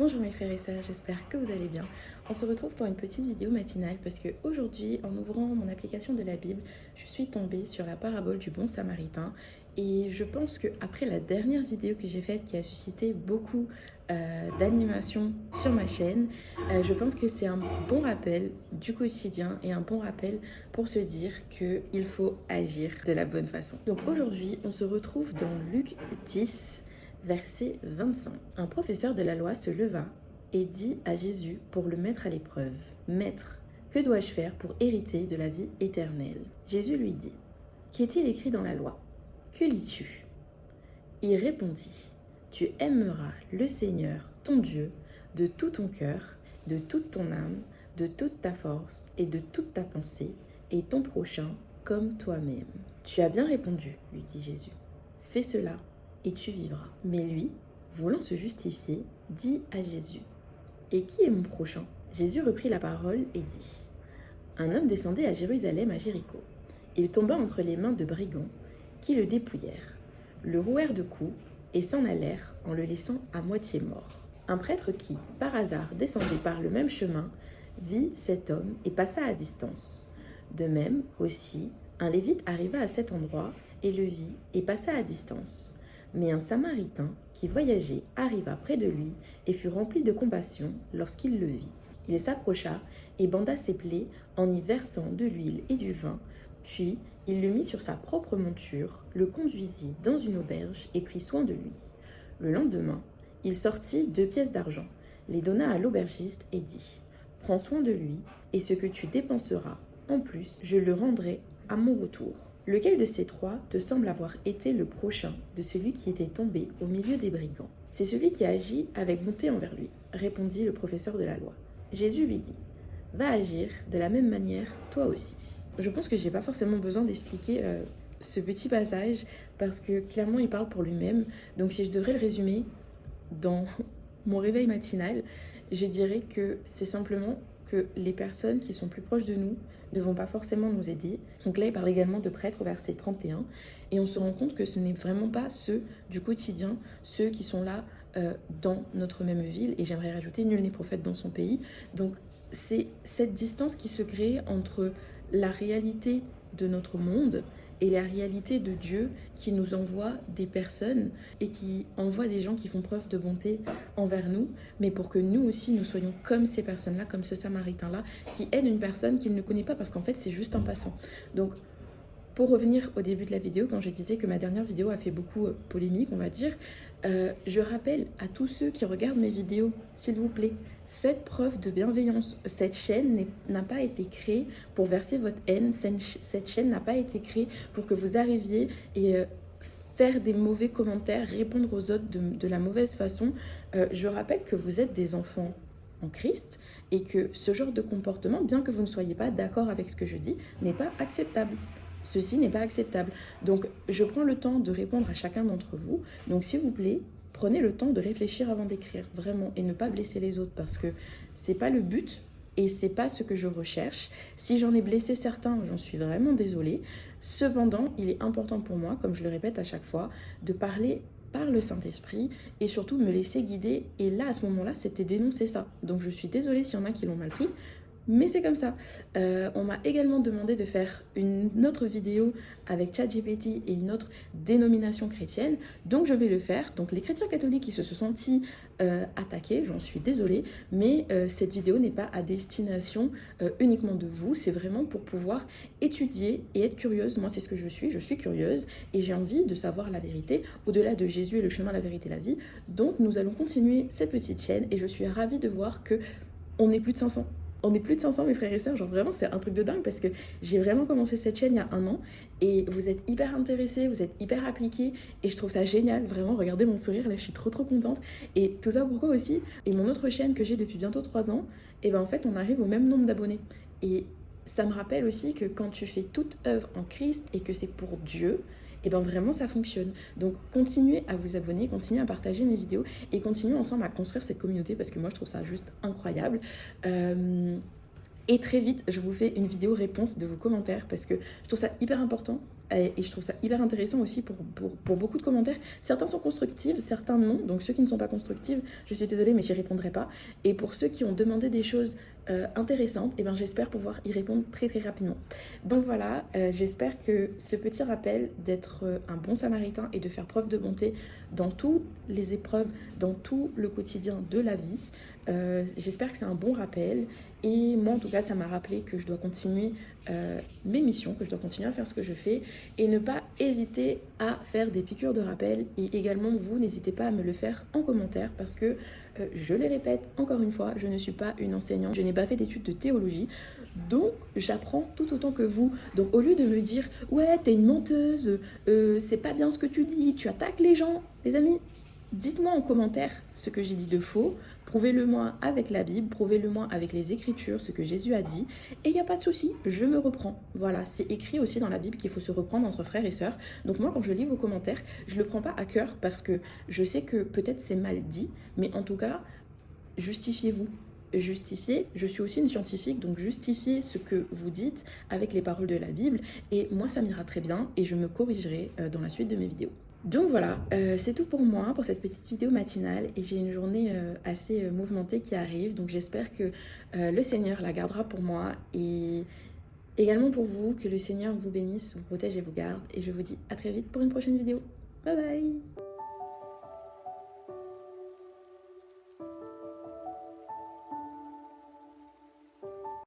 Bonjour mes frères et sœurs, j'espère que vous allez bien. On se retrouve pour une petite vidéo matinale parce que aujourd'hui, en ouvrant mon application de la Bible, je suis tombée sur la parabole du bon samaritain et je pense qu'après la dernière vidéo que j'ai faite qui a suscité beaucoup d'animation sur ma chaîne, je pense que c'est un bon rappel du quotidien et un bon rappel pour se dire qu'il faut agir de la bonne façon. Donc aujourd'hui, on se retrouve dans Luc 10. Verset 25. Un professeur de la loi se leva et dit à Jésus pour le mettre à l'épreuve, « Maître, que dois-je faire pour hériter de la vie éternelle ?» Jésus lui dit, « Qu'est-il écrit dans la loi? Que lis-tu » Il répondit, « Tu aimeras le Seigneur, ton Dieu, de tout ton cœur, de toute ton âme, de toute ta force et de toute ta pensée, et ton prochain comme toi-même. » « Tu as bien répondu, lui dit Jésus. Fais cela et tu vivras. » Mais lui, voulant se justifier, dit à Jésus, « Et qui est mon prochain ?» Jésus reprit la parole et dit, « Un homme descendait à Jérusalem à Jéricho. Il tomba entre les mains de brigands qui le dépouillèrent, le rouèrent de coups et s'en allèrent en le laissant à moitié mort. Un prêtre qui, par hasard, descendait par le même chemin, vit cet homme et passa à distance. De même aussi, un lévite arriva à cet endroit et le vit et passa à distance. Mais un Samaritain qui voyageait arriva près de lui et fut rempli de compassion lorsqu'il le vit. Il s'approcha et banda ses plaies en y versant de l'huile et du vin, puis il le mit sur sa propre monture, le conduisit dans une auberge et prit soin de lui. Le lendemain, il sortit 2 pièces d'argent, les donna à l'aubergiste et dit, « Prends soin de lui, et ce que tu dépenseras, en plus, je le rendrai à mon retour. » Lequel de ces 3 te semble avoir été le prochain de celui qui était tombé au milieu des brigands? C'est celui qui a agi avec bonté envers lui, répondit le professeur de la loi. Jésus lui dit, va agir de la même manière toi aussi. Je pense que j'ai pas forcément besoin d'expliquer ce petit passage parce que clairement il parle pour lui-même. Donc si je devrais le résumer dans mon réveil matinal, je dirais que c'est simplement que les personnes qui sont plus proches de nous ne vont pas forcément nous aider. Donc là, il parle également de prêtres au verset 31. Et on se rend compte que ce n'est vraiment pas ceux du quotidien, ceux qui sont là dans notre même ville. Et j'aimerais rajouter, nul n'est prophète dans son pays. Donc c'est cette distance qui se crée entre la réalité de notre monde et la réalité de Dieu qui nous envoie des personnes et qui envoie des gens qui font preuve de bonté envers nous, mais pour que nous aussi nous soyons comme ces personnes-là, comme ce Samaritain-là, qui aide une personne qu'il ne connaît pas parce qu'en fait c'est juste un passant. Donc pour revenir au début de la vidéo, quand je disais que ma dernière vidéo a fait beaucoup polémique, on va dire, je rappelle à tous ceux qui regardent mes vidéos, s'il vous plaît, faites preuve de bienveillance. Cette chaîne n'a pas été créée pour verser votre haine. Cette chaîne n'a pas été créée pour que vous arriviez et faire des mauvais commentaires, répondre aux autres de la mauvaise façon. Je rappelle que vous êtes des enfants en Christ et que ce genre de comportement, bien que vous ne soyez pas d'accord avec ce que je dis, n'est pas acceptable. Ceci n'est pas acceptable. Donc, je prends le temps de répondre à chacun d'entre vous. Donc, s'il vous plaît, prenez le temps de réfléchir avant d'écrire, vraiment, et ne pas blesser les autres parce que c'est pas le but et c'est pas ce que je recherche. Si j'en ai blessé certains, j'en suis vraiment désolée. Cependant, il est important pour moi, comme je le répète à chaque fois, de parler par le Saint-Esprit et surtout me laisser guider. Et là, à ce moment-là, c'était dénoncer ça. Donc, je suis désolée s'il y en a qui l'ont mal pris. Mais c'est comme ça. On m'a également demandé de faire une autre vidéo avec ChatGPT et une autre dénomination chrétienne. Donc je vais le faire. Donc les chrétiens catholiques qui se sont sentis attaqués, j'en suis désolée. Mais cette vidéo n'est pas à destination uniquement de vous. C'est vraiment pour pouvoir étudier et être curieuse. Moi c'est ce que je suis curieuse. Et j'ai envie de savoir la vérité au-delà de Jésus et le chemin, la vérité, la vie. Donc nous allons continuer cette petite chaîne. Et je suis ravie de voir que on est plus de 500. On est plus de 500 mes frères et sœurs, genre vraiment c'est un truc de dingue parce que j'ai vraiment commencé cette chaîne il y a 1 an et vous êtes hyper intéressés, vous êtes hyper appliqués et je trouve ça génial, vraiment regardez mon sourire là, je suis trop contente et tout ça pourquoi aussi, et mon autre chaîne que j'ai depuis bientôt 3 ans, et ben en fait on arrive au même nombre d'abonnés et ça me rappelle aussi que quand tu fais toute œuvre en Christ et que c'est pour Dieu, et bien vraiment ça fonctionne. Donc continuez à vous abonner, continuez à partager mes vidéos et continuez ensemble à construire cette communauté parce que moi je trouve ça juste incroyable. Et très vite je vous fais une vidéo réponse de vos commentaires parce que je trouve ça hyper important et je trouve ça hyper intéressant aussi pour beaucoup de commentaires. Certains sont constructifs, certains non. Donc ceux qui ne sont pas constructifs, je suis désolée, mais j'y répondrai pas. Et pour ceux qui ont demandé des choses intéressantes, et ben j'espère pouvoir y répondre très très rapidement. Donc voilà, j'espère que ce petit rappel d'être un bon samaritain et de faire preuve de bonté dans toutes les épreuves, dans tout le quotidien de la vie, j'espère que c'est un bon rappel. Et moi en tout cas ça m'a rappelé que je dois continuer mes missions, que je dois continuer à faire ce que je fais et ne pas hésiter à faire des piqûres de rappel. Et également vous n'hésitez pas à me le faire en commentaire parce que je les répète encore une fois, je ne suis pas une enseignante, je n'ai pas fait d'études de théologie, donc j'apprends tout autant que vous. Donc au lieu de me dire ouais t'es une menteuse, c'est pas bien ce que tu dis, tu attaques les gens, les amis, dites-moi en commentaire ce que j'ai dit de faux, prouvez-le-moi avec la Bible, prouvez-le-moi avec les Écritures, ce que Jésus a dit, et il n'y a pas de souci, je me reprends. Voilà, c'est écrit aussi dans la Bible qu'il faut se reprendre entre frères et sœurs. Donc moi, quand je lis vos commentaires, je ne le prends pas à cœur parce que je sais que peut-être c'est mal dit, mais en tout cas, justifiez-vous. Justifiez, je suis aussi une scientifique, donc justifiez ce que vous dites avec les paroles de la Bible, et moi ça m'ira très bien, et je me corrigerai dans la suite de mes vidéos. Donc voilà, c'est tout pour moi, pour cette petite vidéo matinale, et j'ai une journée assez mouvementée qui arrive, donc j'espère que le Seigneur la gardera pour moi, et également pour vous, que le Seigneur vous bénisse, vous protège et vous garde, et je vous dis à très vite pour une prochaine vidéo. Bye bye!